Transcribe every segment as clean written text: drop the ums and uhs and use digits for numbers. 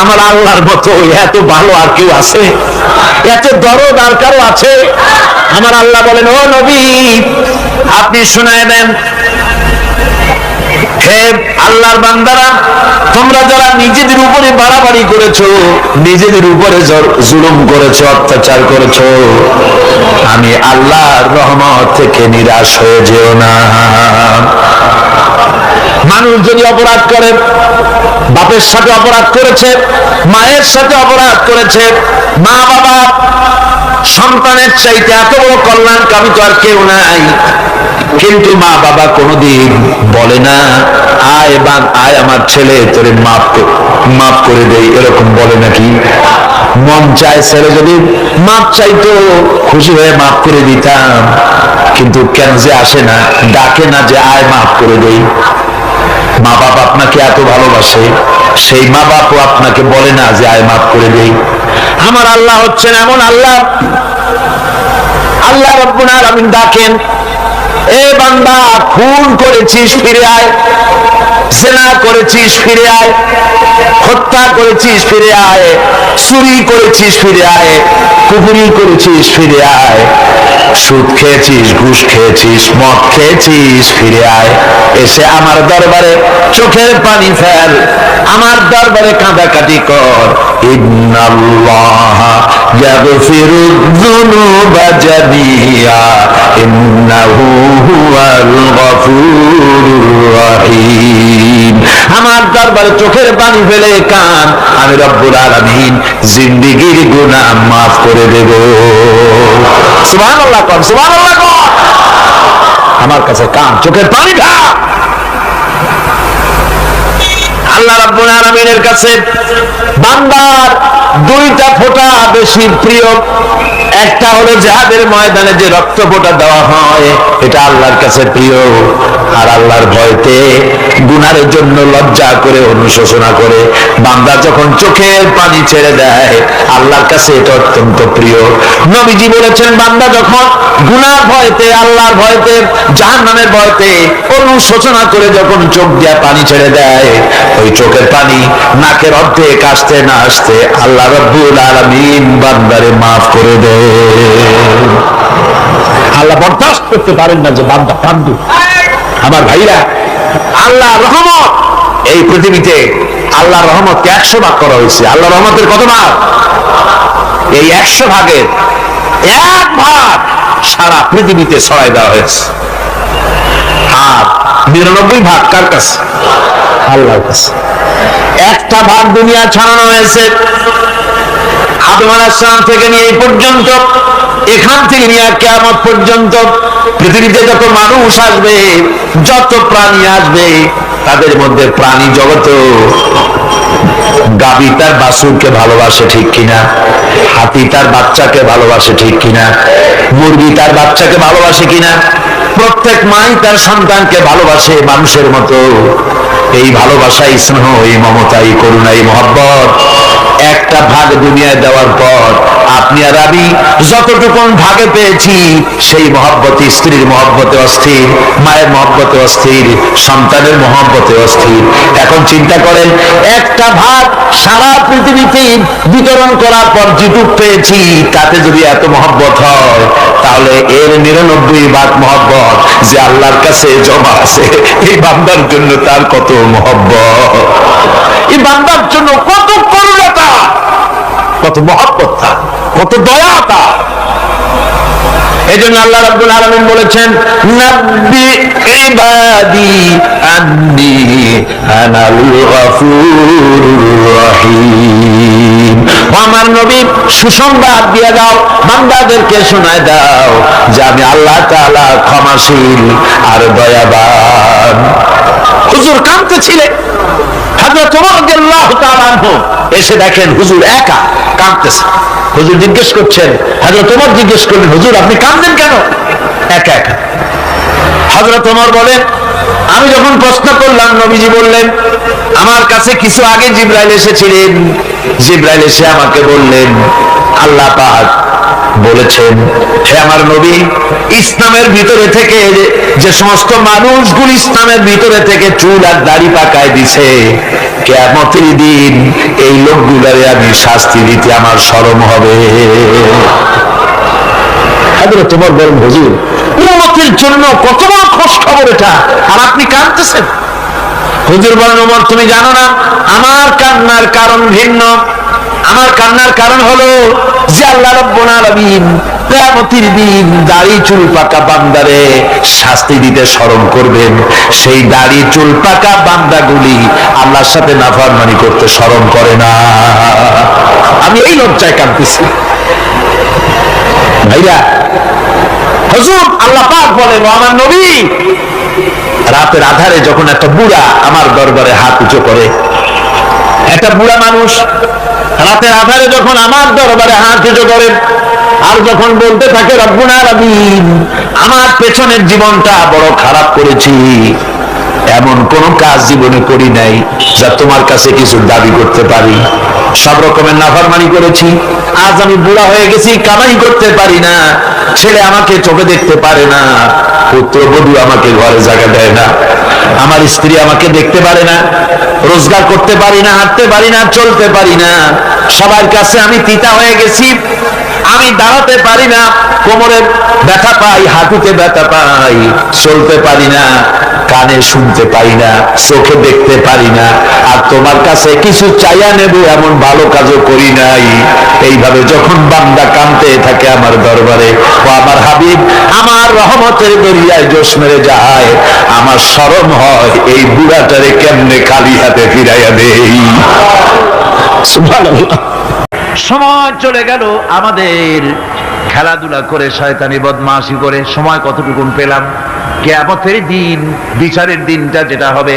আমার আল্লাহর মতো এত ভালো আর কেউ আছে? এত দরদ আর কারো আছে? আমার আল্লাহ বলেন, ও নবী আপনি শুনায় দেন, হে আল্লাহর বান্দারা, তোমরা যারা নিজেদের উপরে বাড়াবাড়ি করেছো, নিজেদের উপরে জুলুম করেছো, অত্যাচার করেছো, আমি আল্লাহর রহমত থেকে নিরাশ হয়ে যেও না। মানুষ যদি অপরাধ করে, বাপের সাথে অপরাধ করেছে, মায়ের সাথে অপরাধ করেছে, মা বাবা সন্তানের চাইতে এত বড় কল্যাণকামী তো আর কেউ নাই, কিন্তু মা বাবা কোনোদিন বলে না আয় আমার ছেলে তোরে মাফ করে দেই, এরকম বলে নাকি? মন চায় ছেলে যদি মাফ চাইতো খুশি হয়ে মাফ করে দিতাম, কিন্তু কেন যে আসে না, ডাকে না যে আয় মাফ করে দেই। মা বাপ আপনাকে এত ভালোবাসে, সেই মা বাপও আপনাকে বলে না যে আয় মাফ করে দেই। আমার আল্লাহ হচ্ছেন এমন আল্লাহ, আল্লাহ রাব্বুল আলামিন ডাকেন, এ বান্দা খুন করেছিস ফিরে আয়, জিনা করেছিস ফিরে আয়, হত্যা করেছিস ফিরে আয়, চুরি করেছিস ফিরে আয়, কুফরি করেছিস ফিরে আয়, সুদ খেয়েছিস, ঘুষ খেয়েছিস, মদ খেয়েছিস ফিরে আয়, এসে আমার দরবারে চোখের পানি ফেল, আমার দরবারে কাঁদাকাটি কর। ইন্নাল্লাহা ইয়াগফিরুয যুনুবা জামিআ ইন্নাহু হুয়াল গফুরুর রহিম। আমার দরবারে চোখের পানি ফেলে কান, আমি রব্বুল আলামিন জিন্দেগীর গুনাহ মাফ করে দেব। সুবহানাল্লাহ কোন, সুবহানাল্লাহ কোন। আমার কাছে কান, চোখের পানি ঢাল। আল্লাহ রাব্বুল আলামিনের কাছে বান্দার দুইটা ফোঁটা বেশি প্রিয়, একটা হলো জিহাদের ময়দানে যে রক্ত ফোঁটা দেওয়া হয়, এটা আল্লাহর কাছে প্রিয়, আর আল্লাহর ভয়তে গুনাহের জন্য লজ্জা করে অনুশোচনা করে বান্দা যখন চোখের পানি ছেড়ে দেয়, আল্লাহর কাছে এটা অত্যন্ত প্রিয়। নবীজি বলেছেন, বান্দা যখন গুনার ভয়তে, আল্লাহর ভয়তে, জাহান্নামের ভয়তে অনুশোচনা করে যখন চোখ দিয়ে পানি ছেড়ে দেয়, ওই চোখের পানি নাকের অর্ধেক আসতে না আসতে আল্লাহ রাব্বুল আলামিন বান্দারে মাফ করে দেয়। আল্লাহ বরদাস্ত করতে পারেন না যে বান্দা কান্দু। আমার ভাইরা, আল্লাহ রহমত, এই পৃথিবীতে আল্লাহ রহমতকে 100 ভাগ করা হয়েছে। আল্লাহ রহমতের কত ভাগ? এই 100 ভাগের 1 ভাগ সারা পৃথিবীতে ছড়াই দেওয়া হয়েছে, আর 99 ভাগ কার কাছে? আল্লাহর কাছে। একটা ভাগ দুনিয়া ছড়ানো হয়েছে আদম আলাইহিস সালাম থেকে নিয়ে এই পর্যন্ত, এখান থেকে নিয়ে কিয়ামত পর্যন্ত পৃথিবীতে যত মানুষ আসবে, যত প্রাণী আসবে, তাদের মধ্যে প্রাণী জগত গাভী তার বাছুরকে ভালোবাসে ঠিক কিনা, হাতি তার বাচ্চাকে ভালোবাসে ঠিক কিনা, মুরগি তার বাচ্চাকে ভালোবাসে কিনা, প্রত্যেক মাই তার সন্তানকে ভালোবাসে মানুষের মতো। এই ভালোবাসা, এই স্নেহ, এই মমতা, এই করুণা, এই মহব্বত একটা ভাগ দুনিয়ায় দেওয়ার পর আপনি আর আমি যতটুকু ভাগে পেয়েছি, সেই মহব্বতে, স্ত্রীর মহব্বতে অস্থির, মায়ের মহব্বতে অস্থির, সন্তানের মহব্বতে অস্থির। এখন চিন্তা করেন, একটা ভাগ সারা পৃথিবীতে বিতরণ করার পর যেটুক পেয়েছি, তাতে যদি এত মহব্বত হয়, তাহলে এর 99 ভাগ মহব্বত যে আল্লাহর কাছে জমা আছে, এই বান্দার জন্য তার কত মহব্বত, এই বান্দার জন্য কত করুণা, কত মহব্বত, কত দয়া। এই জন্য আল্লাহ রাব্বুল আলামিন বলেছেন, নাব্বি ইবাদি আন্নী আনাল গফুরুর রহিম। আমার নবী সুসংবাদ দিয়ে দাও, বান্দাদেরকে শোনায় দাও যে আমি আল্লাহ তাআলা ক্ষমাশীল আর দয়াবান। হুজুর কাঁদতেছিলেন, হযরত ওমর রাদিয়াল্লাহু তাআলা আনহু এসে দেখেন হুজুর একা কাঁদতেছে। হুজুর জিজ্ঞেস করছেন, হযরত ওমর জিজ্ঞেস করলেন, হুজুর আপনি কাঁদছেন কেন একা একা? হযরত ওমর বলেন, আমি যখন প্রশ্ন করলাম, নবীজি বললেন, আমার কাছে কিছু আগে জিবরাইল এসেছিলেন, জিবরাইল এসে আমাকে বললেন, আল্লাহ পাক বলেছেন, হে আমার নবী, ইসলামের ভিতরে থেকে যে সমস্ত মানুষগুলো ইসলামের ভিতরে থেকে চুল আর দাড়ি পাকায় দিছে, কিয়ামতের দিন এই লোকগুলারে আমি শাস্তি দিতে আমার শরম হবে। তোমার বলেন হুজুর, উম্মতের জন্য কত বড় খোঁজ খবর এটা, আর আপনি কাঁদতেছেন। হুজুর বলেন, ওমর তুমি জানো না আমার কান্নার কারণ ভিন্ন। আমার কান্নার কারণ হলো যে আল্লাহ রাব্বুল আলামিন কিয়ামতের দিন দাড়ি চুল পাকা বান্দারে শাস্তি দিতে শরম করবেন। সেই দাড়ি চুল পাকা বান্দাগুলি আল্লাহর সাথে নাফরমানি করতে শরম করে না। আমি এই লজ্জায় কাঁদতেছি। ভাইরা, হুজুর আল্লাহ পাক বলেন, ও আমার নবী, রাতের আধারে যখন একটা বুড়া আমার দরবারে হাত উঁচু করে, একটা বুড়া মানুষ রাতের আধারে যখন আমার দরবারে হাত উঁচু করে আর যখন বলতে থাকে রব্বুল আলামিন আমার পেছনের জীবনটা বড় খারাপ করেছি, এমন কোন কাজ জীবনে করি নাই যা তোমার কাছে কিছু দাবি করতে পারি, সব রকমের নাফরমানি করেছি, আজ আমি বুড়া হয়ে গেছি, কামাই করতে পারি না, ছেলে আমাকে চোখে দেখতে পারে না, পুত্রবধূ আমাকে ঘরে জায়গা দেয় না, আমার স্ত্রী আমাকে দেখতে পারে না, রোজগার করতে পারি না, হাঁটতে পারি না, চলতে পারি না, সবার কাছে আমি তিতা হয়ে গেছি, আমি দাঁড়াতে পারি না, কোমরে ব্যথা পাই, হাঁটুতে ব্যথা পাই, চলতে পারি না, কানে শুনতে পাই না, চোখে দেখতে পারি না, আর তোমার কাছে কিছু চাইয়া নেব এমন ভালো কাজও করি নাই। এইভাবে যখন বান্দা কাঁদতে থাকে আমার দরবারে, ও আমার হাবিব আমার রহমতের দরিয়ায় জোশ মেরে যায়, আমার শরম হয় এই বুড়াটারে কেমনে খালি হাতে ফিরাইয়া দেই। সুবহানাল্লাহ। সময় চলে গেল, আমাদের খেলাধুলা করে শয়তানি বদমাশি করে সময় কতটুকুন পেলাম। কিয়ামতের দিন বিচারের দিনটা যেটা হবে,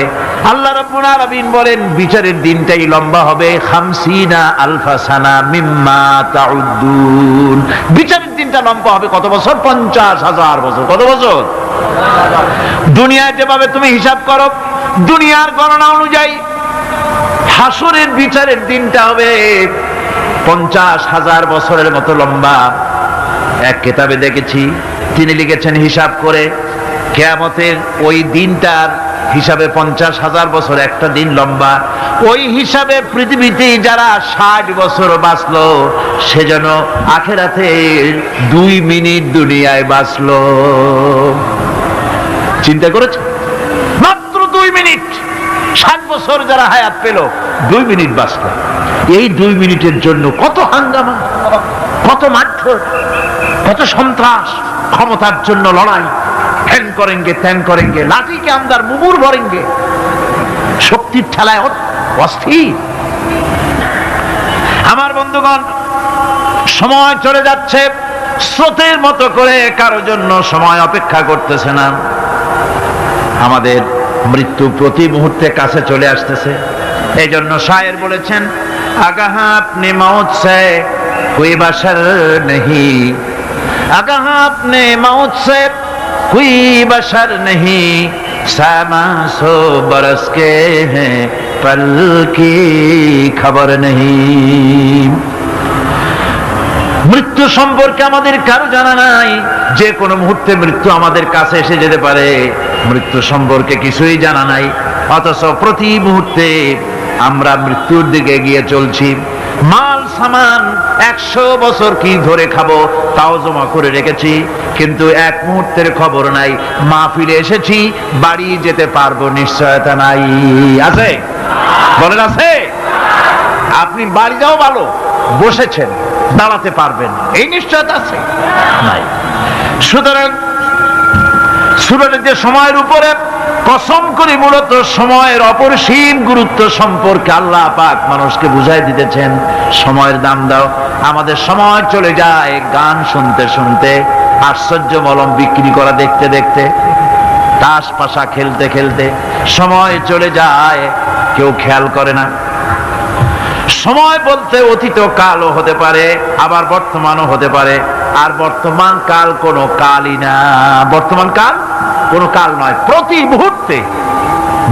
আল্লাহ রাব্বুল আলামিন বলেন বিচারের দিনটাই লম্বা হবে 50 আলফা সানা মিম্মা তাউদ্দুন। বিচারের দিনটা লম্বা হবে কত বছর? 50,000 বছর। কত বছর? দুনিয়ায় যেভাবে তুমি হিসাব করো দুনিয়ার গণনা অনুযায়ী হাসরের বিচারের দিনটা হবে 50,000 বছরের মতো লম্বা। এক কিতাবে দেখেছি তিনি লিখেছেন হিসাব করে কিয়ামতের ওই দিনটার হিসাবে 50,000 বছর একটা দিন লম্বা। ওই হিসাবে পৃথিবীতে যারা 60 বছর বাঁচলো সেজন্য আখিরাতে 2 মিনিট দুনিয়ায় বাঁচলো। চিন্তা করেছে? মাত্র 2 মিনিট। 60 বছর যারা হায়াত পেল 2 মিনিট বাঁচলো। এই 2 মিনিটের জন্য কত হাঙ্গামা, কত মারধর, কত সন্ত্রাস, ক্ষমতার জন্য লড়াই, ফ্যান করেঙ্গে ত্যান করেঙ্গে, লাঠিকে আমদার মুগুর ভরেঙ্গে, শক্তির ঠেলায় অস্থির। আমার বন্ধুগণ, সময় চলে যাচ্ছে স্রোতের মতো করে, কারোর জন্য সময় অপেক্ষা করতেছে না। আমাদের মৃত্যু প্রতি মুহূর্তে কাছে চলে আসতেছে। এই জন্য শায়ের বলেছেন, আগাহা আপনি মৌত সে কোই বাশার নেহি, আগাহা আপনি মৌত সে कोई बशर नहीं, सामा सो बरस के हैं पल की खबर नहीं। মৃত্যু সম্পর্কে আমাদের কারো জানা নাই, যে কোনো মুহূর্তে মৃত্যু আমাদের কাছে এসে যেতে পারে, মৃত্যু সম্পর্কে কিছুই জানা নাই। অথচ প্রতি মুহূর্তে আমরা মৃত্যুর দিকে এগিয়ে চলছি। মাল সামান 100 বছর কি ধরে খাবো তাও জমা করে রেখেছি, কিন্তু এক মুহূর্তের খবর নাই। মাহফিলে এসেছি, বাড়ি যেতে পারবো নিশ্চয়তা নাই। আছে? বলেন আছে? আপনি বাড়ি যাও ভালো, বসেছেন, দাঁড়াতে পারবেন এই নিশ্চয়তা আছে? নাই। সুতরাং সুরাতে সময়ের উপরে কসম করে মূলত সময়ের অপরিসীম গুরুত্ব সম্পর্কে আল্লাহ পাক মানুষকে বুঝাই দিতেছেন। সময়ের দাম দাও। আমাদের সময় চলে যায় গান শুনতে শুনতে, আশ্চর্য মলম বিক্রি করা দেখতে দেখতে, তাস পাশা খেলতে খেলতে সময় চলে যায়, কেউ খেয়াল করে না। সময় বলতে অতীত কালও হতে পারে, আবার বর্তমানও হতে পারে। আর বর্তমান কাল কোনো কালই না। বর্তমান কাল কোনো কাল নয়। প্রতি মুহূর্তে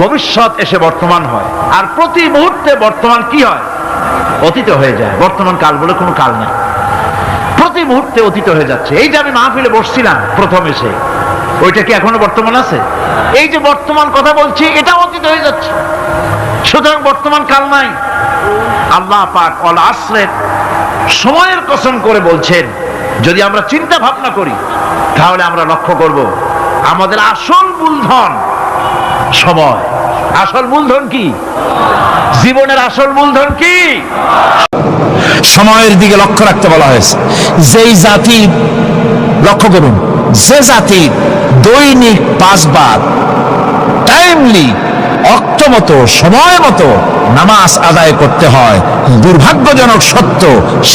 ভবিষ্যৎ এসে বর্তমান হয়, আর প্রতি মুহূর্তে বর্তমান কি হয়? অতীত হয়ে যায়। বর্তমান কাল বলে কোনো কাল নাই। প্রতি মুহূর্তে অতীত হয়ে যাচ্ছে। এই যে আমি মাহফিলে বসছিলাম প্রথম এসে, ওইটা কি এখনো বর্তমান আছে? এই যে বর্তমান কথা বলছি, এটা অতীত হয়ে যাচ্ছে। সুতরাং বর্তমান কাল নাই। আল্লাহ পাক অল আসরের সময়ের কসম করে বলছেন, যদি আমরা চিন্তা ভাবনা করি তাহলে আমরা লক্ষ্য করব আমাদের আসল মূলধন সময়। আসল মূলধন কি? জীবনের আসল মূলধন কি? সময়ের দিকে লক্ষ্য রাখতে বলা হয়েছে। যেই জাতি, লক্ষ্য করুন, যে জাতি দৈনিক 5 বার টাইমলি অক্ত মতো সময় মতো নামাজ আদায় করতে হয়, দুর্ভাগ্যজনক সত্য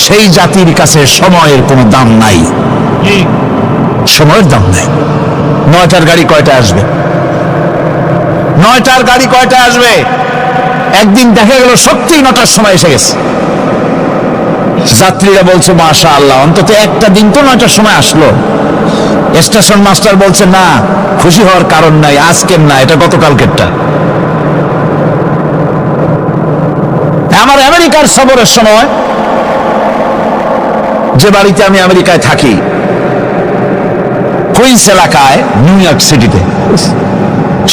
সেই জাতির কাছে সময়ের কোনো দাম নাই। সময়ের দাম নাই। 9টার গাড়ি কয়টা আসবে? 9টার গাড়ি কয়টা আসবে? একদিন দেখা গেল সত্যিই 9টার সময় এসে গেছে। যাত্রীরা বলছে মাশাআল্লাহ, অন্তত একটা দিন তো 9টার সময় আসলো। স্টেশন মাস্টার বলছে না, খুশি হওয়ার কারণ নাই, আজকের না, এটা গতকালকেরটা। আমার আমেরিকার সফরের সময়, যে বাড়িতে আমি আমেরিকায় থাকি, কুইন্স এলাকায়, নিউ ইয়র্ক সিটিতে,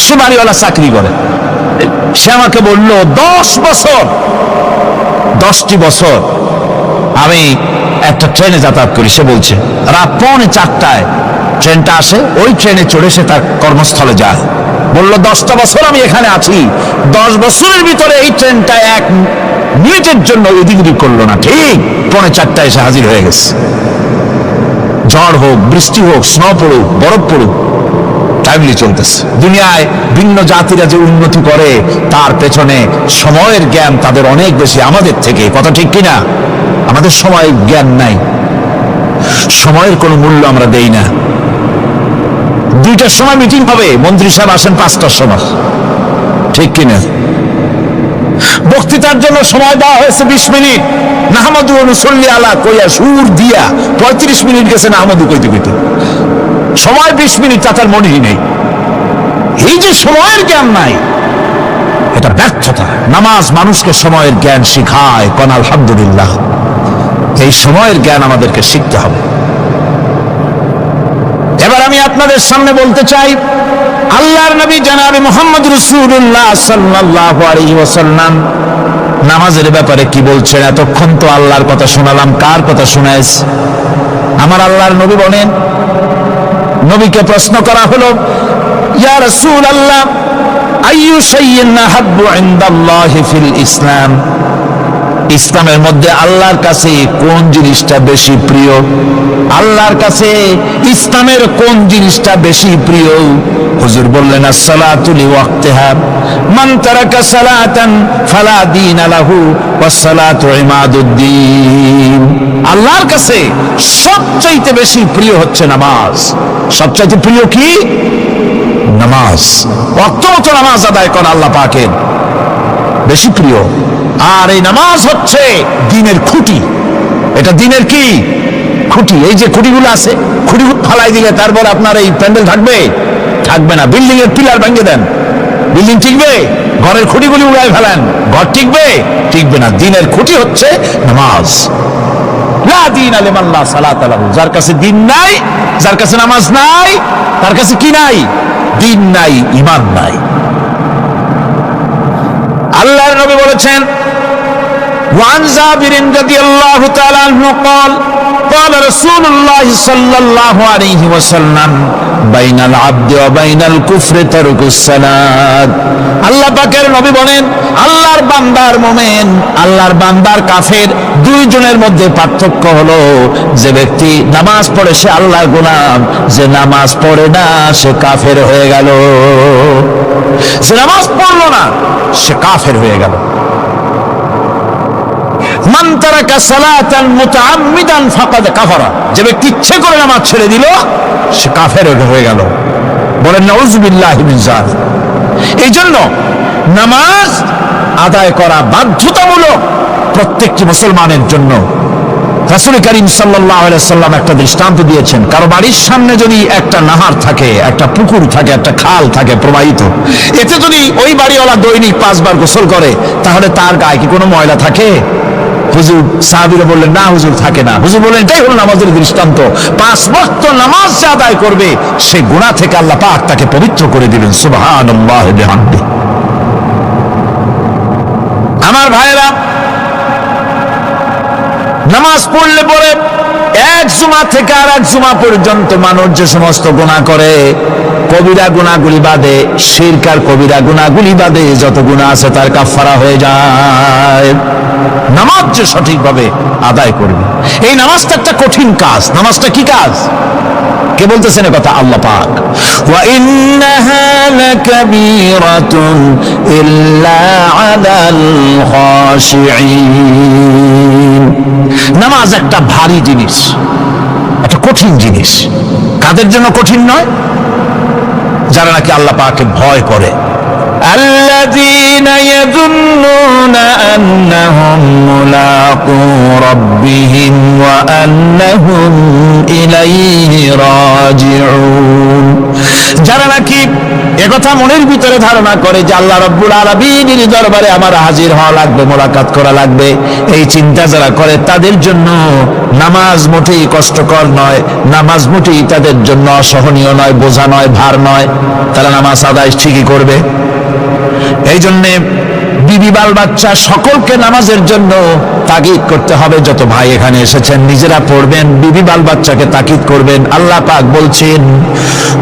সে বাড়িওয়ালা চাকরি করে। সে আমাকে বলল 10টি বছর আমি একটা ট্রেনে যাতায়াত করি। সে বলছে রাত 3:45 ট্রেনটা আসে, ওই ট্রেনে চড়ে সে তার কর্মস্থলে যায়। বলল 10টা বছর আমি এখানে আছি, 10 বছরের ভিতরে এই ট্রেনটা 1 মিনিটের জন্য এদিক ওদিক করলো না, ঠিক 3:45 এসে হাজির হয়ে গেছে। ঝড় হোক, বৃষ্টি হোক, স্নো পড়ুক, বরফ পড়ুক, টাইমলি চলতেছে। দুনিয়ায় ভিন্ন জাতিরা যে উন্নতি করে তার পেছনে সময়ের জ্ঞান তাদের অনেক বেশি আমাদের থেকে। কথা ঠিক কিনা? আমাদের সময়ের জ্ঞান নাই, সময়ের কোনো মূল্য আমরা দেই না। 2টার সময় মিটিং হবে, মন্ত্রী সাহেব আসেন 5টার সময়, ঠিক কিনা? বক্তৃতার জন্য সময় দেওয়া হয়েছে 20 মিনিট, নাহমাদু ওয়া নুসাল্লি আলা কইয়া সুর দিয়া 35 মিনিট গেছে নাহমাদু কইতে কইতে। সময় 20 মিনিট, তার মনেই নেই। এই যে সময়ের জ্ঞান নাই, এটা ব্যর্থতা। নামাজ মানুষকে সময়ের জ্ঞান শিখায়, কোন আলহামদুলিল্লাহ। এই সময়ের জ্ঞান আমাদেরকে শিখতে হবে। এবার আমি আপনাদের সামনে বলতে চাই, আল্লাহর নবী জনাবে মুহাম্মদ রাসূলুল্লাহ সাল্লাল্লাহু আলাইহি ওয়াসাল্লাম নামাজের ব্যাপারে কি বলছেন। এতক্ষণ তো আল্লাহর কথা শোনালাম, কার কথা শোনাইছে? আমার আল্লাহর নবী বলেন, নবীকে প্রশ্ন করা হলো, ইয়া রাসূলুল্লাহ আইয়ু শাইইন আহাব্বু ইনদাল্লাহি ফিল ইসলাম, ইসলামের মধ্যে আল্লাহর কাছে কোন জিনিসটা বেশি প্রিয়? আল্লাহর কাছে ইসলামের কোন জিনিসটা বেশি প্রিয়? হুজুর বললেন, as-salatu li waqtiha, মান তারাকা সালাতান ফালা দীনা লাহু ওয়াস-সালাতু ইমাদুদ্দিন। আল্লাহর কাছে সবচাইতে বেশি প্রিয় হচ্ছে নামাজ। সবচাইতে প্রিয় কি? নামাজ। ওয়াক্ত মতো নামাজ আদায় করা আল্লাহ পাকের বেশি প্রিয়। আর এই নামাজ হচ্ছে দ্বীনের খুঁটি। এটা দ্বীনের কি? খুঁটি। এই যে খুঁটিগুলো আছে, খুঁটিগুলো ফালাই দিলে তারপর আপনার এই প্যান্ডেল থাকবে? থাকবে না। বিল্ডিং এর পিলার ভেঙে দেন, বিল্ডিং টিকবে? ঘরের খুঁটিগুলি উড়াই ফেলেন, ঘর টিকবে? টিকবে না। দ্বীনের খুঁটি হচ্ছে নামাজ। লা দীনা লিমান লা সালাতা লাহু, যার কাছে দ্বীন নাই, যার কাছে নামাজ নাই, তার কাছে কি নাই? দ্বীন নাই, ঈমান নাই। আল্লাহর নবী বলেছেন, ওয়ান জাবির রাদিয়াল্লাহু তাআলা আনহু قال قال رسول الله صلى الله عليه وسلم بين العبد وبين الكفر ترك الصلاة। আল্লাহ পাকের নবী বলেন, আল্লাহর বান্দার মুমিন, আল্লাহর বান্দার কাফের, দুইজনের মধ্যে পার্থক্য হলো, যে ব্যক্তি নামাজ পড়ে সে আল্লাহর গোলাম, যে নামাজ পড়ে না সে কাফের হয়ে গেল। যে নামাজ পড়লো না সে কাফের হয়ে গেল। মান তারাকা সালাতান মুতাআম্মিদান ফাকাদ কাফারা, যে ব্যক্তি ইচ্ছে করে নামাজ ছেড়ে দিল সে কাফের হয়ে গেল। বলেন নাউযুবিল্লাহি মিন যালিক। এই জন্য নামাজ আদায় করা বাধ্যতামূলক প্রত্যেকটি মুসলমানের জন্য। রাসূল করিম সাল্লাল্লাহু আলাইহি ওয়াসাল্লাম একটা দৃষ্টান্ত দিয়েছেন, কারো বাড়ির সামনে যদি একটা নাহার থাকে, একটা পুকুর থাকে, একটা খাল থাকে প্রবাহিত, এতে যদি ওই বাড়িওয়ালা দৈনিক 5 বার গোসল করে, তাহলে তার গায়ে কি কোনো ময়লা থাকে? হুজুর, সাহাবীরা বললেন না হুজুর, থাকে না। হুজুর বললেন, এটাই হলো নামাজের দৃষ্টান্ত। 5 ওয়াক্ত নামাজ যে আদায় করবে সে গুনাহ থেকে আল্লাহ পাক তাকে পবিত্র করে দিবেন। সুবহানাল্লাহি ওয়া বিহামদিহি। আমার ভাইরা, নামাজ পড়লে পরে এক জুমা থেকে আর এক জুমা পর্যন্ত মানুষ যে সমস্ত গুনাহ করে, কবিরা গুনাহগুলি বাদে, শিরক আর কবিরা গুনাহগুলি বাদে যত গুনাহ আছে তার কাফারা হয়ে যায়। নামাজ যে সঠিকভাবে আদায় করবে, এই নামাজটা একটা কঠিন কাজ। নামাজটা কি কাজ? কে বলতেছেন কথা? আল্লাহ পাক। ওয়া ইন্নাহা লাকাবীরাতুন ইল্লা আলাল খাশিঈন। নামাজ একটা ভারী জিনিস, একটা কঠিন জিনিস। কাদের জন্য কঠিন নয়? যারা নাকি আল্লাহ পাককে ভয় করে। আল্লাযীনা ইয়াযুন্নুনা আন্নাহুম মুলাকু রাব্বিহিম ওয়া আন্নাহুম ইলাইহি রাজিউন। যারা নাকি একথা মনের ভিতরে ধারণা করে যে আল্লাহ রাব্বুল আলামিনের দরবারে আমার হাজির হওয়া লাগবে, মোলাকাত করা লাগবে, এই চিন্তা যারা করে তাদের জন্য নামাজ মোটেই কষ্টকর নয়, নামাজ মোটেই তাদের জন্য অসহনীয় নয়, বোঝা নয়, ভার নয়। তারা নামাজ আদায় ঠিকই করবে। এই জন্যে বিবি বাল বাচ্চা সকলকে নামাজের জন্য তাগিদ করতে হবে। যত ভাই এখানে এসেছেন নিজেরা পড়বেন, বিবি বাল বাচ্চাকে তাকিদ করবেন। আল্লাহ পাক বলছেন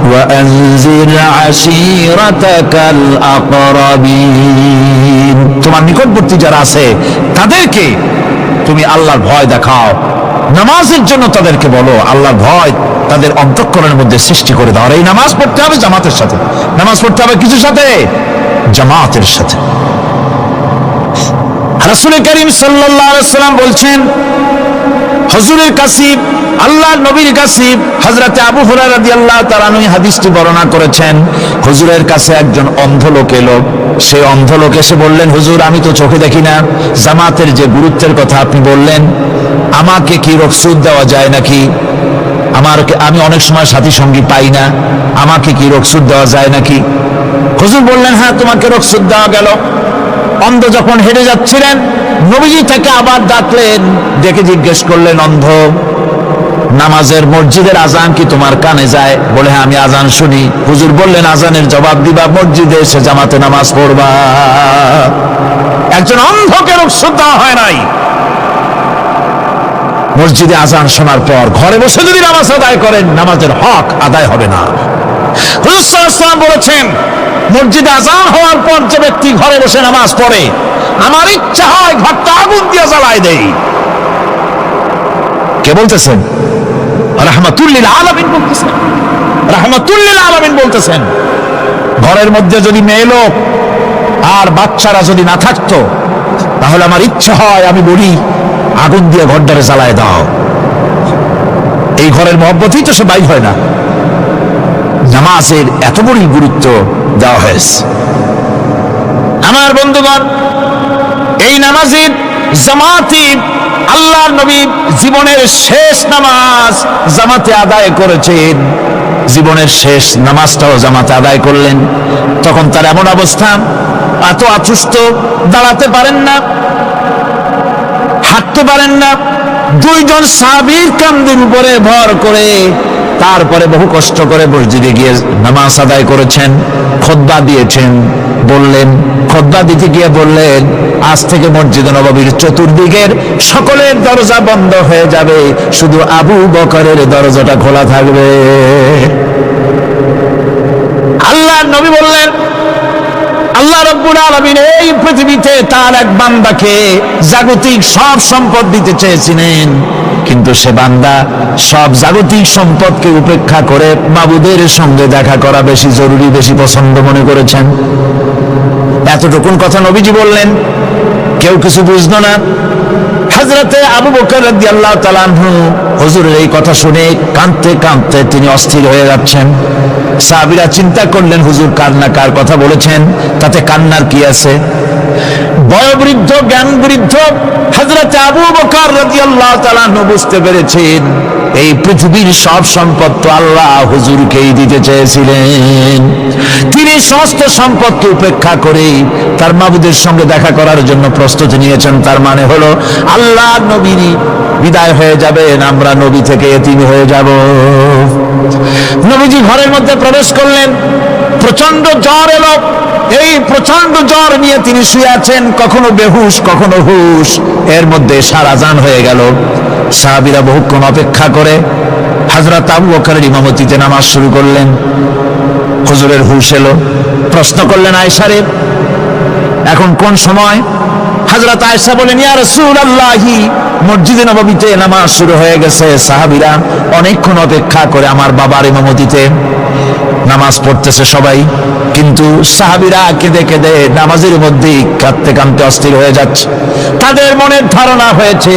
ওয়ানজির আশীরাতাকাল আকরাবিন, তোমার নিকটবর্তী যারা আছে তাদেরকে তুমি আল্লাহর ভয় দেখাও। নামাজের জন্য তাদেরকে বলো, আল্লাহর ভয় তাদের অন্তঃকরণের মধ্যে সৃষ্টি করে দাও। আর এই নামাজ পড়তে হবে জামাতের সাথে। নামাজ পড়তে হবে কিছুর সাথে? জামাতের সাথে। রাসূল করিম সাল্লাল্লাহু আলাইহি ওয়াসাল্লাম বলছেন, হুজুরের কাছে, আল্লাহর নবীর কাছে হযরতে আবু হুরায়রা রাদিয়াল্লাহু তাআলা আনহু হাদিসটি বর্ণনা করেছেন। হুজুরের কাছে একজন অন্ধ লোক এলো। সেই অন্ধ লোক এসে বললেন, হুজুর আমি তো চোখে দেখি না, জামাতের যে গুরুত্বের কথা আপনি বললেন, আমাকে কি রুখসত দেওয়া যায় নাকি? আমি অনেক সময় সাথী সঙ্গী পাই না, আমাকে কি রুখসত দেওয়া যায় নাকি? হুজুর বললেন, হ্যাঁ তোমাকে রুখসত দেওয়া গেল। অন্ধ যখন হেঁটে যাচ্ছিলেন, নবীজি তাকে আবার ডাকলেন, ডেকে জিজ্ঞেস করলেন, অন্ধ নামাজের মসজিদের আজান কি তোমার কানে যায়? বলে হ্যাঁ আমি আজান শুনি। হুজুর বললেন, আজানের জবাব দিবা, মসজিদে এসে জামাতে নামাজ পড়বা। একজন অন্ধকে রুখসত দেওয়া হয় নাই। মসজিদে আজান শোনার পর ঘরে বসে যদি নামাজ আদায় করেন, নামাজের হক আদায় হবে না। হুজুর সাল্লাল্লাহু আলাইহি ওয়াসাল্লাম বলেছেন, মসজিদে আজান হওয়ার পর যে ব্যক্তি ঘরে বসে নামাজ পড়ে, আমার ইচ্ছা হয় ঘরটা আগুন দিয়ে জ্বালায় দেই। কে বলতেছেন? রাহমাতুল লিল আলামিন বলতেছেন। রাহমাতুল লিল আলামিন বলতেছেন, ঘরের মধ্যে যদি মেয়ে লোক আর বাচ্চারা যদি না থাকতো, তাহলে আমার ইচ্ছা হয় আমি বলি আগুন দিয়ে ঘরটারে জ্বালায় দাও। এই ঘরের মহব্বতই তো সে বাইর হয় না। নামাজের এত বড় গুরুত্ব দেওয়া হয়েছে। আমার বন্ধুগণ, এই নামাজের জামাতে আল্লাহর নবী জীবনের শেষ নামাজ জামাতে আদায় করেছেন। জীবনের শেষ নামাজটাও জামাতে আদায় করলেন। তখন তার এমন অবস্থা, এত অসুস্থ, দাঁড়াতে পারেন না, হাঁটতে পারেন না। দুইজন সাহাবীর কাঁধের উপরে ভর করে তারপরে বহু কষ্ট করে মসজিদে গিয়ে নামাজ আদায় করেছেন। খুতবা দিয়েছেন। বললেন, খুতবা দিতে গিয়ে বললেন, আজ থেকে মসজিদে নববীর চতুর্দিকের সকলের দরজা বন্ধ হয়ে যাবে, শুধু আবু বকরের দরজাটা খোলা থাকবে। আল্লাহর নবী বললেন, আল্লাহ রাব্বুল আলামিন এই পৃথিবীতে তার এক বান্দাকে জাগতিক সব সম্পদ দিতে চেয়েছিলেন, কিন্তু সে বান্দা সব জাগতিক সম্পদকে উপেক্ষা করে মাবুদের সঙ্গে দেখা করা বেশি জরুরি, বেশি পছন্দ মনে করেছেন। এতটুকুন কথা নবীজি বললেন, কেউ কিছু বুঝলো না। হযরতে আবু বকর রাদিয়াল্লাহু তাআলা আনহু হুজুরের এই কথা শুনে কাঁদতে কাঁদতে তিনি অস্থির হয়ে যাচ্ছেন। সাহাবীরা চিন্তা করলেন, হুজুর কার কথা বলেছেন, তাতে কান্নার কি আছে? বয়োবৃদ্ধ, জ্ঞান বৃদ্ধ হযরতে আবু বকর রাদিয়াল্লাহু তাআলা আনহু বুঝতে পেরেছেন, এই পৃথিবীর সব সম্পদ তো আল্লাহ হুজুরকেই দিতে চেয়েছিলেন। তিনি সমস্ত সম্পদকে উপেক্ষা করে তার মাবুদের সঙ্গে দেখা করার জন্য প্রস্তুতি নিয়েছেন। তার মানে হলো আল্লাহ নবীর বিদায় হয়ে যাবেন, আমরা নবী থেকে এতিম হয়ে যাব। নবীজি ঘরের মধ্যে প্রবেশ করলেন, প্রচন্ড জ্বর এলো। এই প্রচন্ড জ্বর নিয়ে তিনি শুয়ে আছেন, কখনো বেহুশ কখনো হুশ। এর মধ্যে আযান হয়ে গেল। সাহাবীরা বহুক্ষণ অপেক্ষা করে হযরত আবু বকরের ইমামতিতে নামাজ শুরু করলেন। হুজুরের হুশ এলো, প্রশ্ন করলেন, আয়েশা রে, এখন কোন সময়? হযরত আয়েশা বলেন, ইয়া রাসূলুল্লাহি, মসজিদে নববীতে নামাজ শুরু হয়ে গেছে। সাহাবীরা অনেকক্ষণ অপেক্ষা করে আমার বাবার ইমামতিতে নামাজ পড়তেছে সবাই, কিন্তু সাহাবীরা কেঁদে কেঁদে নামাজের মধ্যেই কাঁদতে কাঁদতে অস্থির হয়ে যাচ্ছে। তাদের মনের ধারণা হয়েছে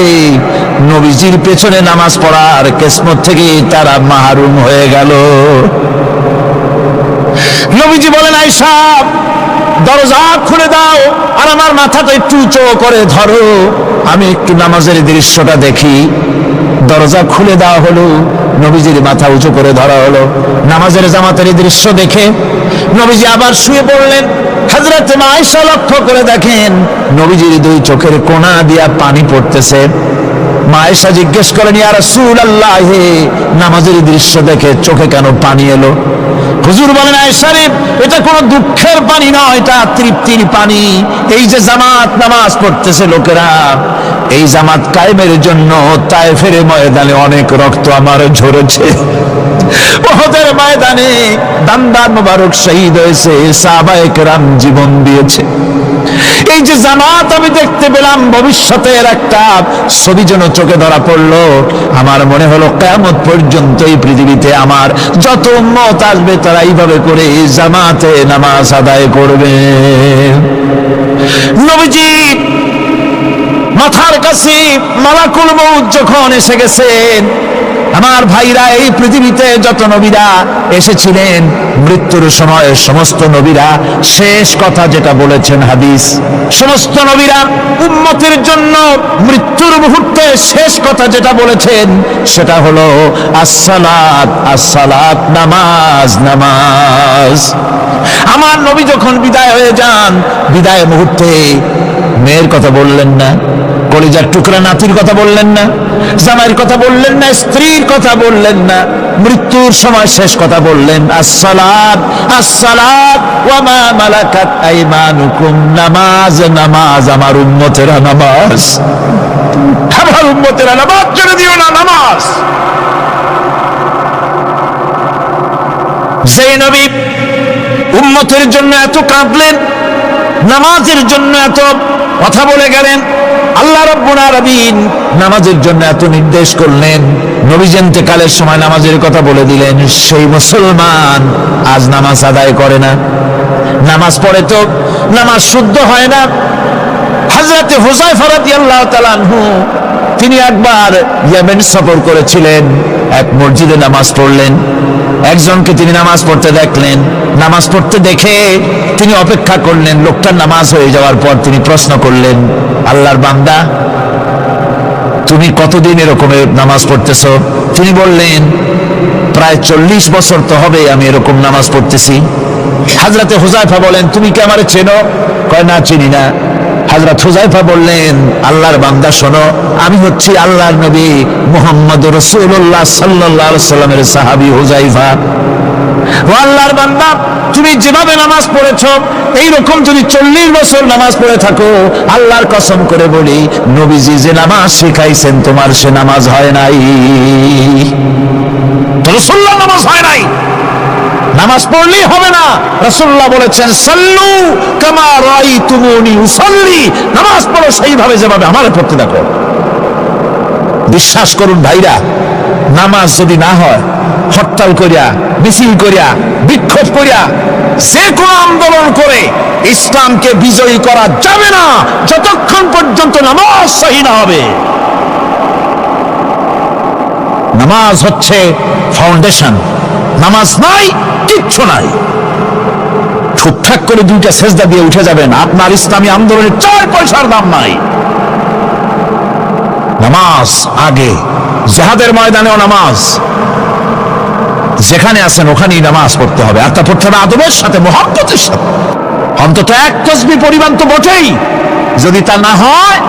নবীজির পেছনে নামাজ পড়ার কিসমত থেকে তারা মাহরুম হয়ে গেল। নবীজি বলেন, আয়েশা, দরজা খুলে দাও আর আমার মাথাটা একটু উঁচু করে ধরো, আমি একটু নামাজের দৃশ্যটা দেখি। দরজা খুলে দেওয়া হলো, নবীজির মাথা উঁচু করে ধরা হলো। নামাজের জামাতের দৃশ্য দেখে নবীজি আবার শুয়ে পড়লেন। হযরত আয়েশা লক্ষ্য করে দেখেন নবীজির দুই চোখের কোণা দিয়া পানি পড়তেছে। মা আয়েশা জিজ্ঞেস করেন, ইয়া রাসূলুল্লাহ, নামাজের দৃশ্য দেখে চোখে কেন পানি এলো? হুজুর বলেন, আয়েশা রে, এটা কোনো দুঃখের পানি নয়, এটা তৃপ্তির পানি। এই যে জামাত নামাজ পড়তেছে লোকেরা, এই জামাত কায়েমের জন্য তায়েফের ময়দানে অনেক রক্ত আমার ঝরেছে। উহুদের ময়দানে দান্দান মোবারক শহীদ হয়েছে, সাহাবায়ে কেরাম জীবন দিয়েছে। এই যে জামাত আমি দেখতে পেলাম, ভবিষ্যতের একটা ছবি যেন চোখে ধরা পড়লো। আমার মনে হলো কিয়ামত পর্যন্ত এই পৃথিবীতে আমার যত উম্মত আসবে তারা এইভাবে করে জামাতে নামাজ আদায় করবে। নবীজি মাথার কাছে মালাকুল মউত যখন এসে গেছেন, আমার ভাইরা, এই পৃথিবীতে যত নবীরা এসেছিলেন মৃত্যুর সময় সমস্ত নবীরা শেষ কথা যেটা বলেছেন, হাদিস, সমস্ত নবীরা উম্মতের জন্য মৃত্যুর মুহূর্তে শেষ কথা যেটা বলেছেন সেটা হলো আসসালাত, আসসালাত, নামাজ, নামাজ। আমার নবী যখন বিদায় হয়ে যান, বিদায় মুহূর্তে মেয়ের কথা বললেন না, কলিজার টুকরা নাতির কথা বললেন না, জামাইয়ের কথা বললেন না, স্ত্রীর কথা বললেন না, মৃত্যুর সময় শেষ কথা বললেন আসসালাত, আসসালাত ওয়া মা মালাকাত আইমানুকুম, নামাজ, নামাজ, আমার উম্মতেরা নামাজ, আমার উম্মতেরা নামাজ ছেড়ে দিও না, নামাজ। যে নবী উম্মতের জন্য এত কাঁদলেন, নামাজের জন্য এত কথা বলে গেলেন, আল্লাহ রাব্বুল আলামিন নামাজের জন্য এত নির্দেশ করলেন, নবীজি ইন্তেকালের সময় নামাজের কথা বলে দিলেন, সেই মুসলমান আজ নামাজ আদায় করে না, নামাজ পড়ে তো নামাজ শুদ্ধ হয় না। হযরত হুযায়ফা রাদিয়াল্লাহু তাআলা আনহু, তিনি একবার ইয়েমেন সফর করেছিলেন, এক মসজিদে নামাজ পড়লেন। একজনকে তিনি নামাজ পড়তে দেখলেন, নামাজ পড়তে দেখে তিনি অপেক্ষা করলেন। লোকটার নামাজ হয়ে যাওয়ার পর তিনি প্রশ্ন করলেন, আল্লাহর বান্দা, তুমি কতদিন এরকমের নামাজ পড়তেছ? তিনি বললেন, প্রায় 40 বছর তো হবে আমি এরকম নামাজ পড়তেছি। হযরত হুযায়ফা বলেন, তুমি কি আমারে চেনো? কয়, না, চিনি না। হযরত হুযায়ফা বললেন, আল্লাহর বান্দা শোনো, আমি হচ্ছি আল্লাহর নবী মুহাম্মদুর রাসূলুল্লাহ সাল্লাল্লাহু আলাইহি ওয়াসাল্লামের সাহাবী হুযায়ফা। ও আল্লাহর বান্দা, তুমি যেভাবে নামাজ পড়েছো এইরকম যদি 40 বছর নামাজ পড়ে থাকো, আল্লাহর কসম করে বলি, নবীজি যে নামাজ শিখাইছেন তোমার সে নামাজ হয় নাই, রাসূলুল্লাহ নামাজ হয় নাই। নামাজ পড়লেই হবে না, রাসূলুল্লাহ বলেছেন, সাল্লু কামা রাআইতুমুনি উসাল্লি, নামাজ পড়ো সেইভাবে যেভাবে আমারে পড়তে দেখো। বিশ্বাস করুন ভাইরা, নামাজ যদি না হয়, হরতাল করিয়া, মিছিল করিয়া, বিক্ষোভ করিয়া, যে কোনো আন্দোলন করে ইসলামকে বিজয়ী করা যাবে না যতক্ষণ পর্যন্ত নামাজ সহি না হবে। নামাজ হচ্ছে ফাউন্ডেশন, নামাজ নাই কিচ্ছু নাই। ঠুকঠাক করে 2টা সেজদা দিয়ে উঠে যাবেন, আপনার ইসলামী আন্দোলনের 4 পয়সার দাম নাই। নামাজ আগে, জিহাদের ময়দানেও নামাজ, যেখানে আছেন ওখানেই নামাজ পড়তে হবে, আর তা পড়তে হবে আদবের সাথে, মুহাব্বতের সাথে। অন্তত এক তাসবিহ পরিমাণ তো বটেই। যদি তা না হয়,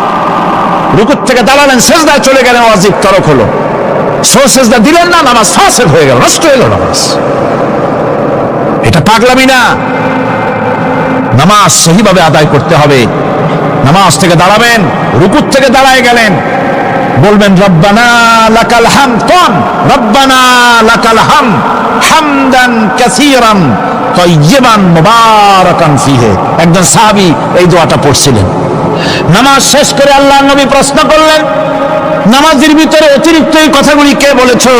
রুকুর থেকে দাঁড়ালেন, সেজদায় চলে গেলেন, ওয়াজিব তরক হলো, সেজদা দিলেন না, নামাজ ফাসেদ হয়ে গেল, নষ্ট হয়ে গেল নামাজ। এটা পাগলামি না। নামাজ সহিভাবে আদায় করতে হবে। নামাজ থেকে দাঁড়াবেন, রুকুর থেকে দাঁড়ায় গেলেন, বলবেন রব্বানা লাকাল হামদ, কোন রব্বানা লাকাল হামদ হামদান কাসীরান তাইয়িবান মুবারাকান ফিহি। একজন সাহাবী এই দোয়াটা পড়ছিলেন। নামাজ শেষ করে আল্লাহর নবী প্রশ্ন করলেন, নামাজের ভিতরে অতিরিক্ত এই কথাগুলি কে বলেছো?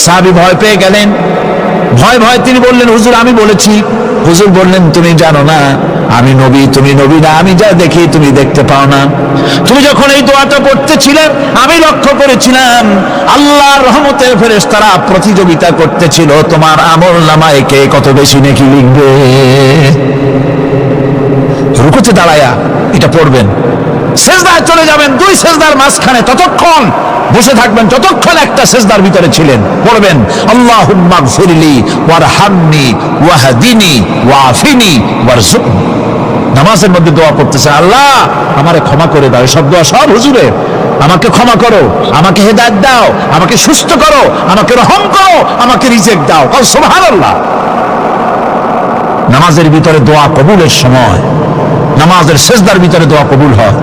সাহাবী ভয় পেয়ে গেলেন। ভয় তিনি বললেন, হুজুর আমি বলেছি। হুজুর বললেন, তুমি জানো না আমি নবী, তুমি নবী না, আমি যা দেখি তুমি দেখতে পাও না। তুমি যখন এই দোয়াটা পড়তেছিলে আমি লক্ষ্য করেছিলাম আল্লাহর রহমতের ফেরেশতারা প্রতিযোগিতা করতেছিল তোমার আমলনামায় কে কত বেশি নেকি লিখবে। রুকুতে দাঁড়ায়া এটা পড়বেন, সেজদায় চলে যাবেন, দুই সেজদার মাঝখানে ততক্ষণ বসে থাকবেন যতক্ষণ একটা সেজদার ভিতরে ছিলেন। পড়বেন আল্লাহুম্মা গফিরলি ওয়ারহামনি ওয়াহদিনি ওয়াফিনি ওয়ারযুকনি। নামাজের মধ্যে দোয়া করতেছে, আল্লাহ আমারে ক্ষমা করে দাও। সব দোয়া সব হুজুরের। আমাকে ক্ষমা করো, আমাকে হেদায়েত দাও, আমাকে সুস্থ করো, আমাকে রহম করো, আমাকে রিজিক দাও। সুবহানাল্লাহ। নামাজের ভিতরে দোয়া কবুলের সময়, নামাজের সেজদার ভিতরে দোয়া কবুল হয়।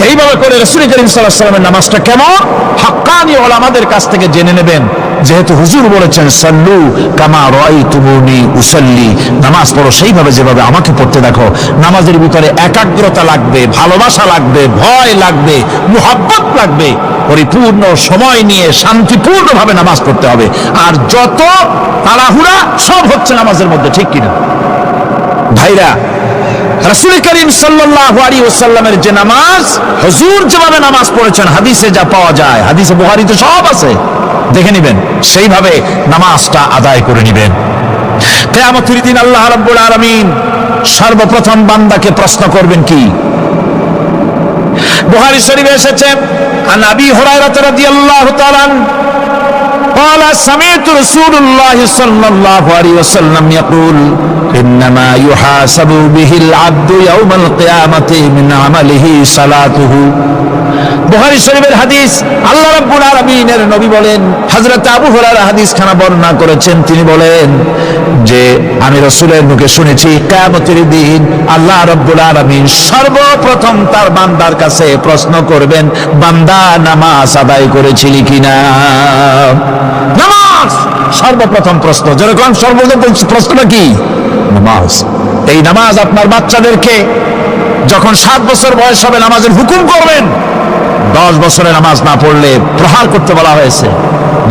এইভাবে করে রাসূল করিম সাল্লাল্লাহু আলাইহি ওয়াসাল্লামের নামাজটা কেমন হাক্কানি ওলামাদের কাছ থেকে জেনে নেবেন। যেহেতু হুজুর বলেছেন সাল্লু কামা রাআইতুমুনি উসাল্লি, নামাজ পড়ো সেইভাবে যেভাবে আমাকে পড়তে দেখো। নামাজের ভিতরে একাগ্রতা লাগবে, ভালোবাসা লাগবে, ভয় লাগবে, মুহাব্বত লাগবে। পরিপূর্ণ সময় নিয়ে শান্তিপূর্ণভাবে নামাজ পড়তে হবে। আর যত তাড়াহুড়া সব হচ্ছে নামাজের মধ্যে, ঠিক কিনা ভাইরা? রাসূল করিম সাল্লাল্লাহু আলাইহি ওয়াসাল্লামের যে নামাজ, হুজুর যেভাবে নামাজ পড়েছেন হাদিসে যা পাওয়া যায়, হাদিসে বুখারীতে সব আছে, দেখে নেবেন, সেইভাবে নামাজটা আদায় করে নেবেন। কিয়ামতের দিন আল্লাহ রাব্বুল আলামিন সর্বপ্রথম বান্দাকে প্রশ্ন করবেন কি? বুখারী শরীফে এসেছে, আন আবি হুরায়রা রাদিয়াল্লাহু তাআলা قال سمعت رسول الله صلى الله عليه وسلم يقول إنما يحاسب به العبد يوم القيامة من عمله صلاته। বুখারী শরীফের হাদিস। আল্লাহ রাব্বুল আলামিনের নবী বলেন, হযরত আবু হুরায়রা হাদিসখানা বর্ণনা করেছেন, তিনি বলেন যে আমি রাসূলের মুখে শুনেছি কিয়ামতের দিন আল্লাহ রাব্বুল আলামিন সর্বপ্রথম তার বান্দার কাছে প্রশ্ন করবেন, বান্দা নামাজ আদায় করেছিলি কিনা? নামাজ সর্বপ্রথম প্রশ্ন। যেরকম সর্বপ্রথম প্রশ্নটা কি? নামাজ। এই নামাজ আপনার বাচ্চাদেরকে যখন 7 বছর বয়স হবে নামাজের হুকুম করবেন। 10 বছরে নামাজ না পড়লে প্রহার করতে বলা হয়েছে।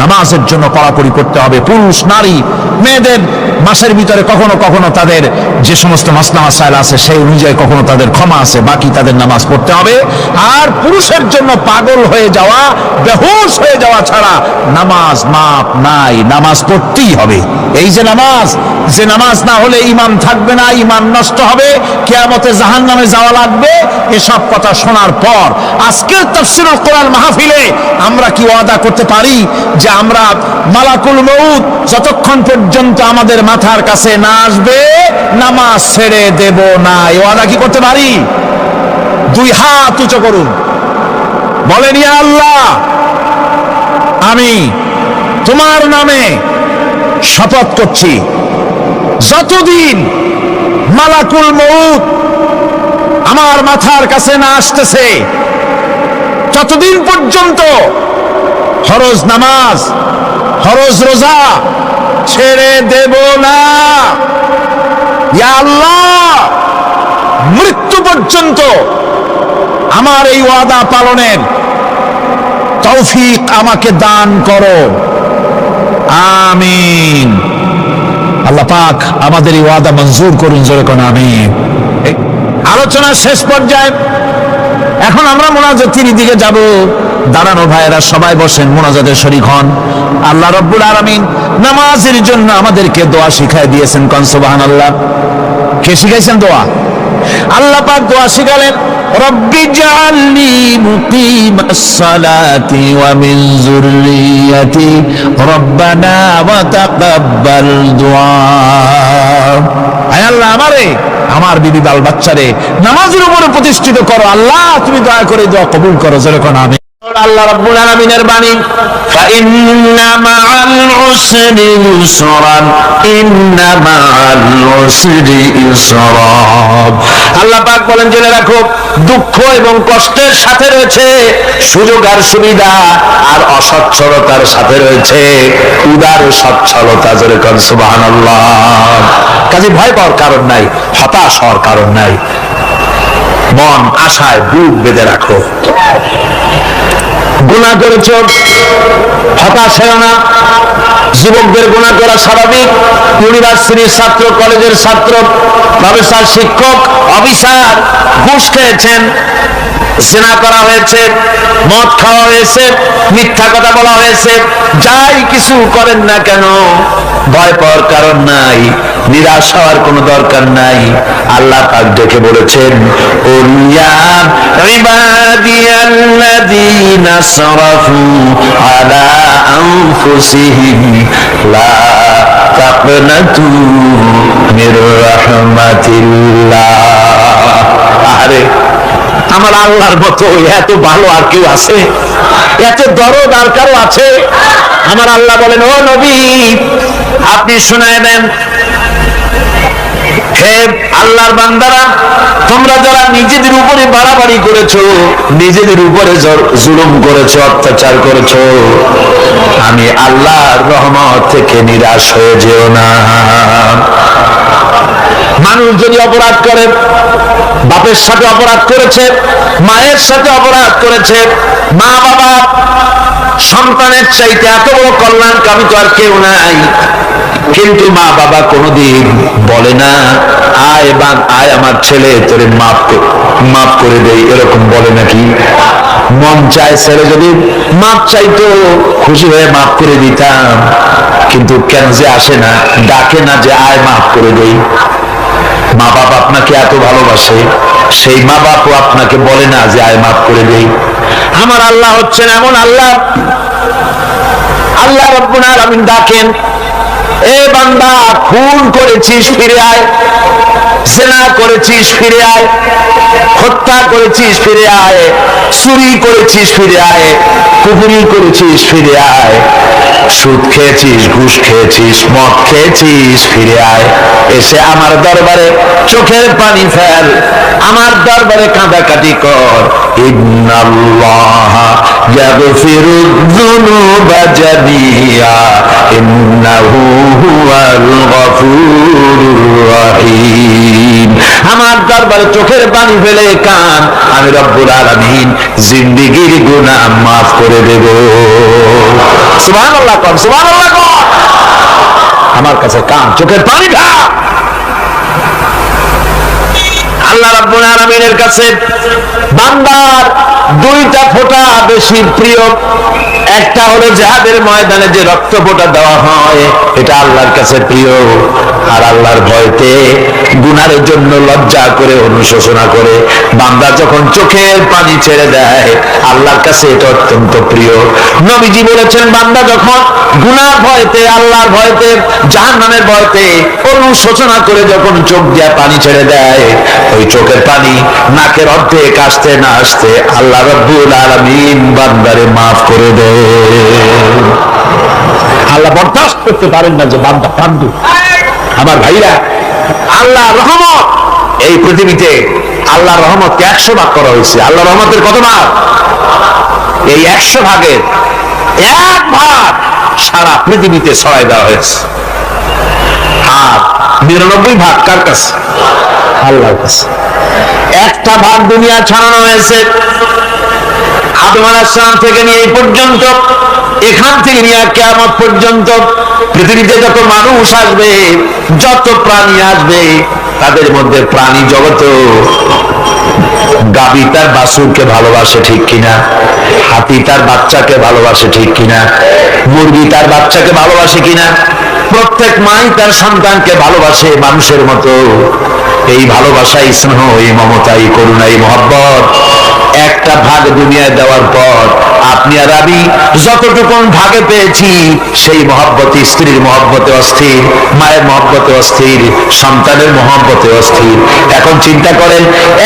নামাজের জন্য কড়াকড়ি করতে হবে। পুরুষ নারী মেয়েদের মাসের ভিতরে কখনো কখনো তাদের যে সমস্ত মাসলা মাসাইল আছে সেই অনুযায়ী কখনো তাদের ক্ষমা আছে, বাকি তাদের নামাজ পড়তে হবে। আর পুরুষের জন্য পাগল হয়ে যাওয়া, বেহুশ হয়ে যাওয়া ছাড়া নামাজ মাপ নাই, নামাজ পড়তেই হবে। এই যে নামাজ না হলে ঈমান থাকবে না, ঈমান নষ্ট হবে, কিয়ামতে জাহান্নামে যাওয়া লাগবে। এসব কথা শোনার পর আজকের তাফসীরুল কোরআন মাহফিলে আমরা কি ওয়াদা করতে পারি যে আমরা মালাকুল মউত যতক্ষণ পর্যন্ত আমাদের মাথার কাছে না আসবে নামাজ ছেড়ে দেব না? এই ওয়াদা কি করতে পারি? 2 হাত উঁচু করুন, বলেন ইয়া আল্লাহ, আমি তোমার নামে শপথ করছি যতদিন মালাকুল মউত আমার মাথার কাছে না আসতেছে ততদিন পর্যন্ত ফরজ নামাজ, ফরজ রোজা ছেড়ে দেব না। ইয়া আল্লাহ, মৃত্যু পর্যন্ত আমার এই ওয়াদা পালনের তৌফিক আমাকে দান করো, আমিন। আল্লাহ পাক আমাদের এই ওয়াদা মঞ্জুর করুন, জোরে কোন আমিন। আলোচনা শেষ পর্যায়ে, এখন আমরা মুনাজাতের দিকে যাব। দাঁড়ানো ভাইয়েরা সবাই বসেন, মুনাজাতের শরীক হন। আল্লাহ রাব্বুল আলামিন নামাজের জন্য আমাদেরকে দোয়া শিখায় দিয়েছেন, কোন সুবহানাল্লাহ। কে শিখাইছেন দোয়া? আল্লাহ পাক দোয়া শিখালেন, রব্বি জাআলনি মুকিমাস সালাতি ওয়া মিন যুররিয়াতি রব্বানা ওয়া তাকাব্বাল দুআ। আয় আল্লাহ, আমারে আমার বিবি বাল বাচ্চারে নামাজের উপরে প্রতিষ্ঠিত করো। আল্লাহ তুমি দয়া করে দোয়া কবুল করো, যেরকম আমি আল্লাহ রাব্বুল আলামিনের বাণী, ফাইন্না মাআল উসরি ইউসরান, ইন্না মাআল উসরি ইউসরা। আল্লাহ পাক বলেন, জেনে রাখো, দুঃখ এবং কষ্টের সাথে রয়েছে সুযোগ আর সুবিধা, আর অসচ্ছলতার সাথে রয়েছে উদার সচ্ছলতা। জোরে কোন সুবহানাল্লাহ। কাজে ভয় পাওয়ার কারণ নাই, হতাশ হওয়ার কারণ নাই। মন আশায় বুক বেঁধে রাখো। গুনাহ করেছ, হতাশ হও না। যুবকদের গুনাহ করা স্বাভাবিক। ইউনিভার্সিটির ছাত্র, কলেজের ছাত্র, প্রফেসর, শিক্ষক, অফিসার ঘুষ খেয়েছেন, জিনা করা হয়েছে, মদ খাওয়া হয়েছে, মিথ্যা কথা বলা হয়েছে, যাই কিছু করেন না কেন ভয় পাওয়ার কারণ নাই, নিরাশ হওয়ার কোনো দরকার নাই। আল্লাহ পাক ডেকে বলেছেন, ইয়া ইবাদিয়াল্লাযীনা আসরাফু আলা আনফুসিহিম লা তাকনাতু মির রাহমাতিল্লাহ। আরে আমার আল্লাহর মতো এত ভালো আর কেউ আছে? এত দরদ আর কারো আছে? আমার আল্লাহ বলেন, ও নবী, আপনি শুনায় দেন, হে আল্লাহর বান্দারা, তোমরা যারা নিজেদের উপরে বাড়াবাড়ি করেছো, নিজেদের উপরে জুলুম করেছো, অত্যাচার করেছো, আমি আল্লাহর রহমত থেকে নিরাশ হয়ে যেও না। মানুষ যদি অপরাধ করে, বাপের সাথে অপরাধ করেছে, মায়ের সাথে অপরাধ করেছে, মা বাবা সন্তানের চাইতে এত বড় কল্যাণকামী তো আর কেউ নাই, কিন্তু মা বাবা কোনোদিন বলে না, আয় আমার ছেলে তোরে মাফ করে দেই, এরকম বলে নাকি? মন চায় ছেলে যদি মাফ চাইতো, খুশি হয়ে মাফ করে দিতাম, কিন্তু কেন যে আসে না, ডাকে না যে আয় মাফ করে দেই। মা বাবা আপনাকে এত ভালোবাসে, সেই মা বাপও আপনাকে বলে না যে আয় মাফ করে দেই। আমার আল্লাহ হচ্ছেন এমন আল্লাহ, আল্লাহ রাব্বুল আলামিন ডাকেন, এ বান্দা, খুন করেছিস ফিরে আয়, জিনা করেছিস ফিরে আয়, হত্যা করেছিস ফিরে আয়, চুরি করেছিস ফিরে আয়, কুফরি করেছিস ফিরে আয়, সুদ খেয়েছিস, ঘুষ খেয়েছিস, মদ খেয়েছিস ফিরে আয়, এসে আমার দরবারে চোখের পানি ফেল, আমার দরবারে কাঁদাকাটি কর। ইন্নাল্লাহ ইয়াগফিরুয যুনুবা জামিআ ইন্নাহু হুয়াল গফুরুর রহিম। আমার দরবারে চোখের পানি ফেলে কান, আমি রব্বুল আলামিন জিন্দেগীর গুনাহ মাফ করে দেব। সুবহানাল্লাহ কর, সুবহানাল্লাহ কর। আমার কাছে কান, চোখের পানি ঢা। আল্লাহ রাব্বুল আলামিনের কাছে বান্দার দুইটা ফোঁটা বেশি প্রিয়। একটা হলো জিহাদের ময়দানে যে রক্ত ফোঁটা দেওয়া হয়, এটা আল্লাহর কাছে প্রিয়। আর আল্লাহর ভয়তে গুনার জন্য লজ্জা করে, অনুশোচনা করে বান্দা যখন চোখের পানি ছেড়ে দেয়, আল্লাহর কাছে এটা অত্যন্ত প্রিয়। নবীজি বলেছেন, বান্দা যখন গুনার ভয়তে, আল্লাহর ভয়তে, জাহান্নামের ভয়তে অনুশোচনা করে যখন চোখ দিয়ে পানি ছেড়ে দেয়, ওই চোখের পানি নাকের অর্ধেক আসতে না আসতে আল্লাহ রাব্বুল আলামিন বান্দারে মাফ করে দেয়। আল্লাহ বরদাস্ত করতে পারেন না যে বান্দা কান্দু। আমার ভাইরা, আল্লাহ রহমত, এই পৃথিবীতে আল্লাহর রহমতকে 100 ভাগ করা হয়েছে। আল্লাহ রহমতের কত ভাগ? এই 100 ভাগের 1 ভাগ সারা পৃথিবীতে ছড়াই দেওয়া হয়েছে। আর 99 ভাগ কার কাছে? আল্লাহর কাছে। একটা ভাগ দুনিয়া ছড়ানো হয়েছে আদম আলাইহিস সালাম থেকে নিয়ে এই পর্যন্ত, এখান থেকে নিয়ে কিয়ামত পর্যন্ত পৃথিবীতে যত মানুষ আসবে, যত প্রাণী আসবে, তাদের মধ্যে প্রাণী জগত গাভী তার বাছুরকে ভালোবাসে ঠিক কিনা, হাতি তার বাচ্চাকে ভালোবাসে ঠিক কিনা, মুরগি তার বাচ্চাকে ভালোবাসে কিনা, প্রত্যেক মাই তার সন্তানকে ভালোবাসে মানুষের মতো। এই ভালোবাসা, এই স্নেহ, এই মমতা, এই করুণা, এই মহব্বত একটা ভাগ দুনিয়ায় দেওয়ার পর আপনি আর আমি যতটুকু ভাগে পেয়েছি সেই মহব্বতে, স্ত্রীর মহব্বতে অস্থির, মায়ের মহব্বতে অস্থির, সন্তানের মহব্বতে অস্থির। এখন চিন্তা করেন,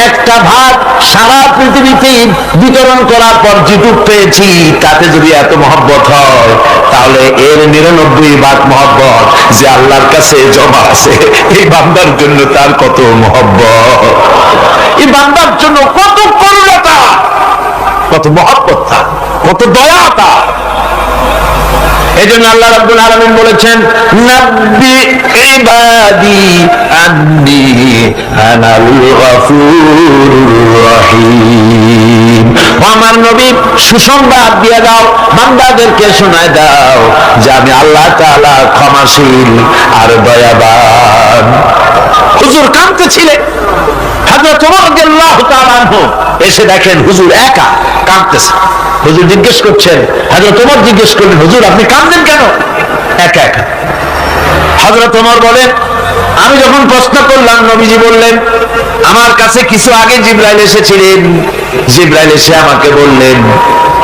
একটা ভাগ সারা পৃথিবীতে বিতরণ করার পর যেটুক পেয়েছি তাতে যদি এত মহব্বত হয়, তাহলে এর 99 ভাগ মহব্বত যে আল্লাহর কাছে জমা আছে, এই বান্দার জন্য তার কত মহব্বত, এই বান্দার জন্য কত করুণতা, কত মহব্বত, কত দয়াতা। এজন্য আল্লাহ রাব্বুল আলামিন বলেছেন, নাব্বি ইবাদি আন্নী আনাল গফুরুর রহিম। আমার নবী সুসংবাদ দিয়ে দাও, বান্দাদেরকে শোনায় দাও যে আমি আল্লাহ তাআলা ক্ষমাশীল আর দয়াবান। হুজুর কাঁদতেছিলেন, হযরত ওমর রাদিয়াল্লাহু তাআলা আনহু এসে দেখেন হুজুর একা কাঁদতেছে। হুজুর জিজ্ঞেস করছেন, হযরত ওমর জিজ্ঞেস করলেন, হুজুর আপনি কাঁদছেন কেন একা একা? হযরত ওমর বলেন, আমি যখন প্রশ্ন করলাম নবীজি বললেন, আমার কাছে কিছু আগে জিবরাইল এসেছিলেন, জিবরাইল এসে আমাকে বললেন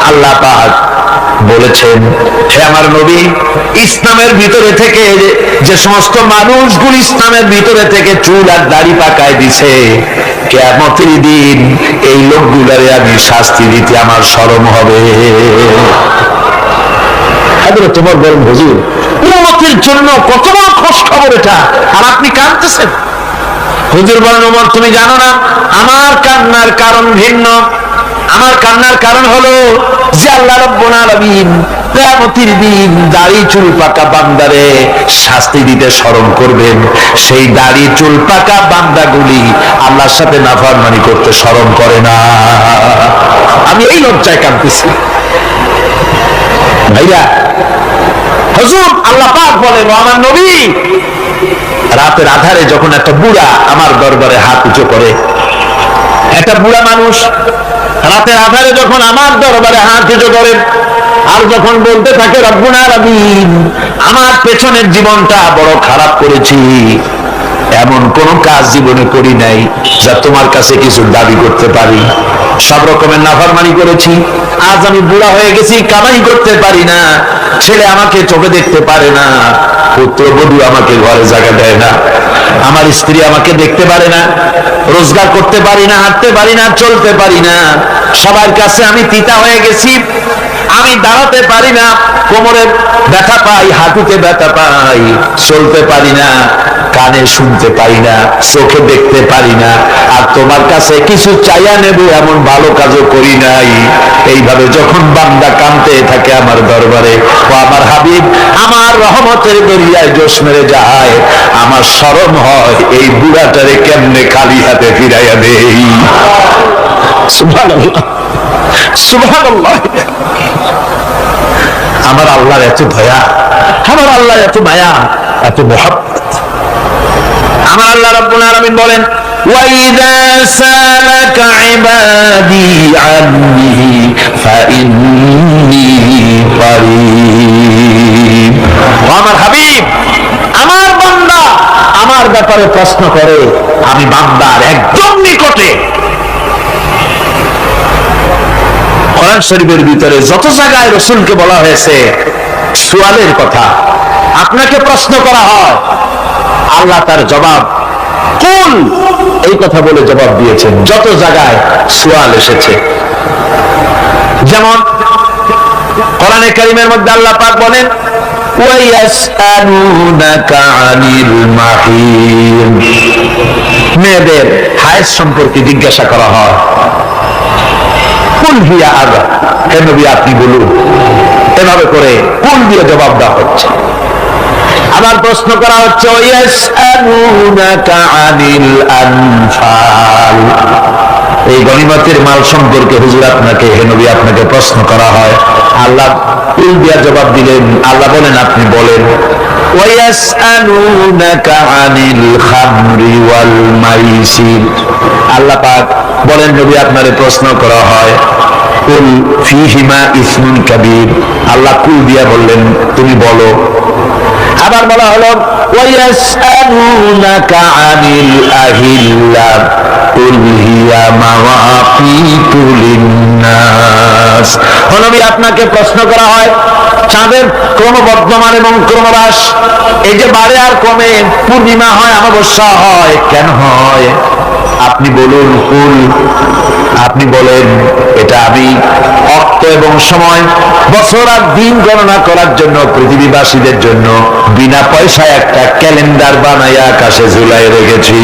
আল্লাহ পাক বলেছেন, হে আমার নবী, ইসলামের ভিতরে থেকে যে সমস্ত মানুষগুলো ইসলামের ভিতরে থেকে চুল আর দাড়ি পাকায় দিছে, কিয়ামতের দিন এই লোকগুলারে আমি শাস্তি দিতে আমার শরম হবে। হযরত ওমর বলেন, হুজুর উম্মতের জন্য কত বড় খুশ খবর এটা, আর আপনি কাঁদতেছেন? হুজুর বলেন, ওমর তুমি জানো না আমার কান্নার কারণ ভিন্ন। আমার কান্নার কারণ হলো যে আল্লাহ রাব্বুল আলামিন কিয়ামতের দিন দাড়ি চুল পাকা বান্দারে শাস্তি দিতে শরম করবেন। সেই দাড়ি চুল পাকা বান্দাগুলি আল্লাহর সাথে নাফরমানি করতে শরম করে না। আমি এই লজ্জায় কাঁদতেছি। ভাইয়া, হুজুর আল্লাহ পাক বলেন, ও আমার নবী, রাতের আধারে যখন একটা বুড়া আমার দরবারে হাত উঁচু করে, একটা বুড়া মানুষ রাতের আধারে যখন আমার দরবারে হাত উঁচু করে আর যখন বলতে থাকে, রব্বুল আলামিন আমার পেছনের জীবনটা বড় খারাপ করেছি, এমন কোন কাজ জীবনে করি নাই যা তোমার কাছে কিছু দাবি করতে পারি, সব রকমের নাফরমানি করেছি, আজ আমি বুড়া হয়ে গেছি, কামাই করতে পারি না, ছেলে আমাকে চোখে দেখতে পারে না, পুত্রবধূ আমাকে ঘরে জায়গা দেয় না, আমার স্ত্রী আমাকে দেখতে পারে না, রোজগার করতে পারি না, হাঁটতে পারি না, চলতে পারি না, সবার কাছে আমি তিতা হয়ে গেছি, আমি দাঁড়াতে পারি না, কোমরে ব্যথা পাই, হাঁটুতে ব্যথা পাই, চলতে পারি না, কানে শুনতে পারি না, চোখে দেখতে পারি না, আর তোমার কাছে কিছু চাইয়া নেব এমন ভালো কাজও করি নাই। এইভাবে যখন বান্দা কাঁদতে থাকে আমার দরবারে, ও আমার হাবিব আমার রহমতের দরিয়ায় জোশ মেরে যায়, আমার শরম হয় এই বুড়াটারে কেমনে খালি হাতে ফিরাইয়া দেই। সুবহানাল্লাহ, সুবহানাল্লাহ। আমার আল্লাহর এত দয়া, আমার আল্লাহর এত মায়া, এত মহব্বত। আমার আল্লাহ রাব্বুল আলামিন বলেন, ওয়াইযা সালাকা ইবাদি আন্নী ফাইন্নী কারীব। আমার হাবিব, আমার বান্দা আমার ব্যাপারে প্রশ্ন করে, আমি বান্দার একদম নিকটে। কোরআন শরীফের ভিতরে যত জায়গায় রাসূলকে বলা হয়েছে সুয়ালের কথা, আপনাকে প্রশ্ন করা হয়, আল্লাহ তার জবাব কুল এই কথা বলে জবাব দিয়েছেন। যত জায়গায় সুয়াল এসেছে, যেমন কোরআনে কারীমের মধ্যে আল্লাহ পাক বলেন, ওয়ায়াসআলুনাকা আনিল মাহিদ, মেয়েদের হায়েজ সম্পর্কে জিজ্ঞাসা করা হয়, কুল হিয়া আযা, হে নবী আপনি বলুন। এভাবে করে কুল দিয়ে জবাব দেওয়া হচ্ছে। আবার প্রশ্ন করা হচ্ছে, ওয়ায়াসআলুনাকা আনিল আনফাল, এই গনিমতের মাল সম্পর্কে হুজুর আপনাকে, হে নবী আপনাকে প্রশ্ন করা হয়। আল্লাহ কুল দিয়ে জবাব দিলেন, আল্লাহ বলেন আপনি বলেন। ওয়ায়াসআলুনাকা আনিল খামরি ওয়াল মাইসির, আল্লাহ পাক বলেন নবী আপনারে প্রশ্ন করা হয়, কুল ফীহিমা ইসমুন কাবীর, আল্লাহ কুল দিয়া বললেন তুমি বলো। আবার বলা হলো ওয়ায়াসআলুনাকা আনিল আহিল্লা কুল হিয়া মাওয়াকিতু লিন্নাস। নবী, আপনাকে প্রশ্ন করা হয় চাঁদের ক্রমবর্ধমান এবং ক্রমহ্রাস, এই যে বাড়ে আর কমে, পূর্ণিমা হয় অমাবস্যা হয়, কেন হয়? আপনি বলুন কুল, আপনি বলেন এটা আমি অক্ত এবং সময়, বছর আর দিন গণনা করার জন্য পৃথিবীবাসীদের জন্য বিনা পয়সায় একটা ক্যালেন্ডার বানাইয়া আকাশে ঝুলাই রেখেছি।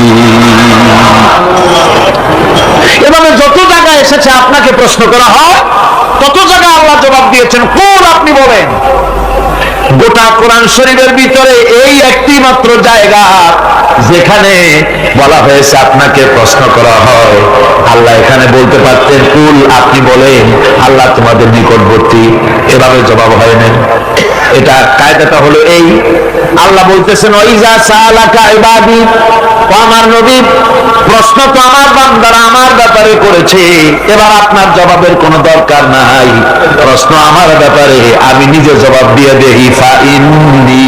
এভাবে যত জায়গায় এসেছে আপনাকে প্রশ্ন করা হয়, তত জায়গায় আল্লাহ জবাব দিয়েছেন কুল, আপনি বলেন। গোটা কোরআন শরীফের ভিতরে এই একটি মাত্র জায়গা যেখানে বলা হয়েছে আপনাকে প্রশ্ন করা হয়। আল্লাহ এখানে বলতে পারতেন কুল, আপনি বলেন, আল্লাহ তোমাদের নিকটবর্তী, এভাবে জবাব হয় না। এটা কায়দাটা হলো এই, আল্লাহ বলতেছেন ওয়াইজা সালাকা ইবাদি, ও আমার নবী, প্রশ্ন তো আমার বান্দারা আমার ব্যাপারে করেছে, এবার আপনার জবাবের কোনো দরকার নাই। প্রশ্ন আমার ব্যাপারে, আমি নিজে জবাব দিয়ে দেই। ফাইন্নী